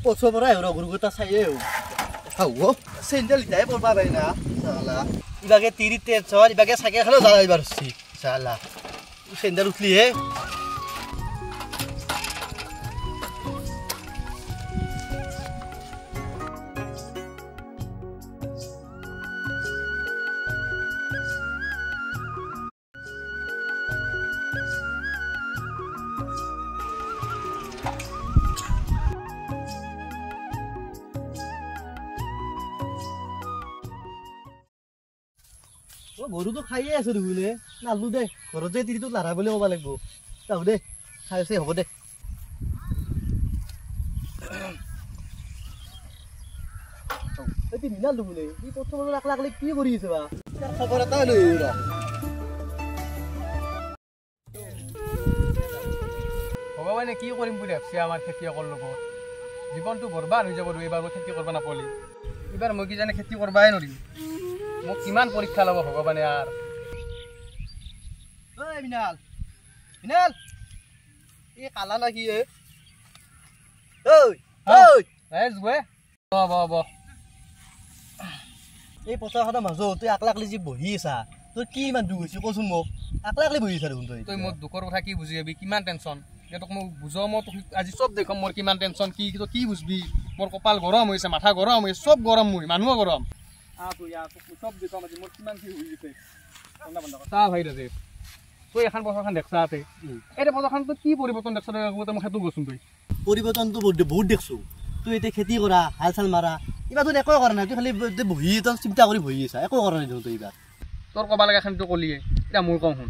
পছৰ পৰা আহিব গুৰুগতা চাইয়ে হ'ব চেণ্ডেল ইটাই পৰবা পাই না চালা ইবাগে তিৰি টেনচন ইবাগে চাইকেল খালেও যাবা এবাৰ হচ্ছি চালা চেণ্ডেল উঠলি হে গৰুটো খাইয়ে আছো দেখোনে নাললো দে ঘৰতে তিৰিটো লাৰা বুলি ক'ব লাগিব যাওঁ দে খাই আছে হ'ব দে মিনাল দেখোনে সি প্ৰথম একলা একলা কি কৰি আছে বা খবৰ এটা লৈ ভগৱানে কি কৰিম বুলি ভাবছে আমাৰ খেতিয়কৰ লগত জীৱনটো বৰবাদ হৈ যাব এইবাৰ মই খেতি কৰিব নাপালি এইবাৰ মই কিজানি খেতি কৰিবাই নোৱাৰিম মোক কিমান পৰীক্ষা ল'ব ভগৱানে আৰু ঐ মিনাল মিনাল এই কালা না কি ঐ ঐ এই জুৱে ব এই পথাৰখনৰ মাজত তই একলা একলা যি বহি আছা তই কি ইমান দুখ হৈছে কচোন মোক একলা একলা বহি আছা দেখোন তই মোৰ দুখৰ কথা কি বুজি যাবি কিমান টেনশ্যন তোক মোক বুজ মই তোক আজি চব দেখম মোৰ কিমান টেনশ্যন কি বুজবি মোৰ কপাল গৰম হৈছে মাথা গৰম হৈছে চব গৰম মই মানুহো গৰম চব দেখম আজি মোৰ কিমান কি হৈ গৈছে চা ভাই ৰাজেশ তই এখন পথাৰখন দেখছা আছে এই পথাৰখন তই কি পৰিৱৰ্তন দেখছ মই সেইটো কৈছোন তই পৰিৱৰ্তনটো বহুত দেখছো তুই এতিয়া খেতি কৰা হাল চাল মাৰা এইবাৰ তই একো কৰা নাই তুই খালি বহি তই চিন্তা কৰি বহি আছা একো কৰা নাই তই এইবাৰ তোৰ ক'ব লাগে এখানটো কলিয়ে এতিয়া মোৰ কওঁ শুন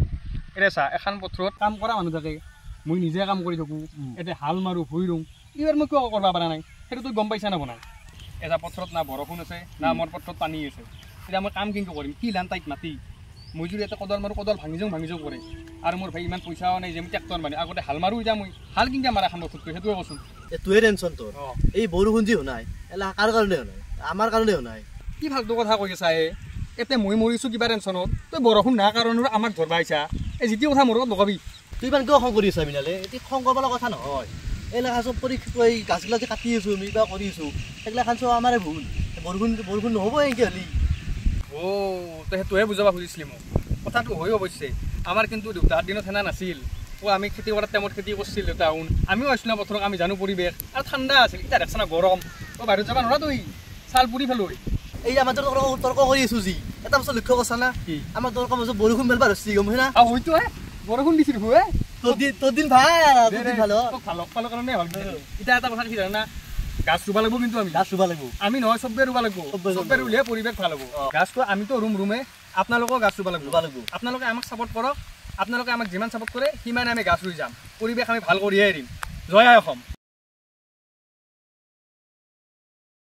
এতিয়া চা এখন পথাৰত কাম কৰা মানুহ থাকে মই নিজে কাম কৰি থাকোঁ এতিয়া হাল মাৰোঁ ভুই ৰুওঁ এইবাৰ মই কিয় কৰিব পৰা নাই সেইটো তই গম পাইছা না বনাই এটা পথাৰত না বৰষুণ আছে না মোৰ পথাৰত পানী আছে এতিয়া মই কাম কিন্তু কৰিম কি লান তাইক মাতি মই যদি এটা কদল মাৰোঁ কদল ভাঙি যাওঁ কৰে আৰু মোৰ ভাই ইমান পইচাও নাই যে মই ট্ৰেক্টৰ মাৰি আগতে হাল মাৰোঁ এতিয়া মই হাল কিনকে মাৰা এখন পথাৰত সেইটোৱে কৈছোন এইটোৱে টেনশ্যন তোৰ এই বৰষুণ যি হোৱা নাই এলা কাৰ কাৰণে হোৱা নাই আমাৰ কাৰণে হোৱা নাই কি ফাল্টু কথা কৈ আছা এতিয়া মই মৰিছোঁ কিবা টেনশ্যনত তই বৰষুণ নাই কাৰণত আমাক ধৰবা আহিছা এই যিটো কথা মোৰ লগত নকবি তুই ইমান কিয় খং কৰি আছা মিনালে এতিয়া খং কৰিব লগা কথা নহয় এইগিলা চব কৰি এই গাছগিলা যে কাটি আছোঁ আমি কিবা কৰি আছোঁ সেইগিলা খান চব আমাৰে ভুল বৰষুণ নহ'ব এনেকৈ হ'লি তই সেইটোহে বুজাব খুজিছিলি মোক কথাটো হৈ অৱশ্যে আমাৰ কিন্তু দেউতাৰ দিনত সেনা নাছিল আমি খেতি কৰাৰ টাইমত খেতি কৰিছিল দেউতা আমিও আছিলোঁ পথাৰত আমি জানো পৰিৱেশ আৰু ঠাণ্ডা আছিল এতিয়া দেখছ না গৰম তই বাহিৰত যাব নোৱাৰা তই চাল পুৰি পেলো এই আমাৰ তৰ্ক কৰি আছোঁ যি এটা বস্তু লক্ষ্য কৰিছা না আমাৰ তৰ্কৰ মাজত বৰষুণ পেলবা ধৰিছি গম হয় না হয়তো বৰষুণ দিছিল হুৱে তোৰ দিন ভাল পালৰ কাৰণে হ'ল এতিয়া এটা কথা কি জানা গাছ ৰুব লাগিব কিন্তু আমি গাছ ৰুব লাগিব আমি নহয় চবে ৰুব লাগিব চবে ৰুলে পৰিৱেশ ভাল হ'ব গাছটো আমিতো ৰুমে আপোনালোকেও গাছ ৰুব লাগিব আপোনালোকে আমাক ছাপৰ্ট কৰক আপোনালোকে আমাক যিমান ছাপৰ্ট কৰে সিমানে আমি গাছ ৰুই যাম পৰিৱেশ আমি ভাল কৰিহে এৰিম জয় আই অসম।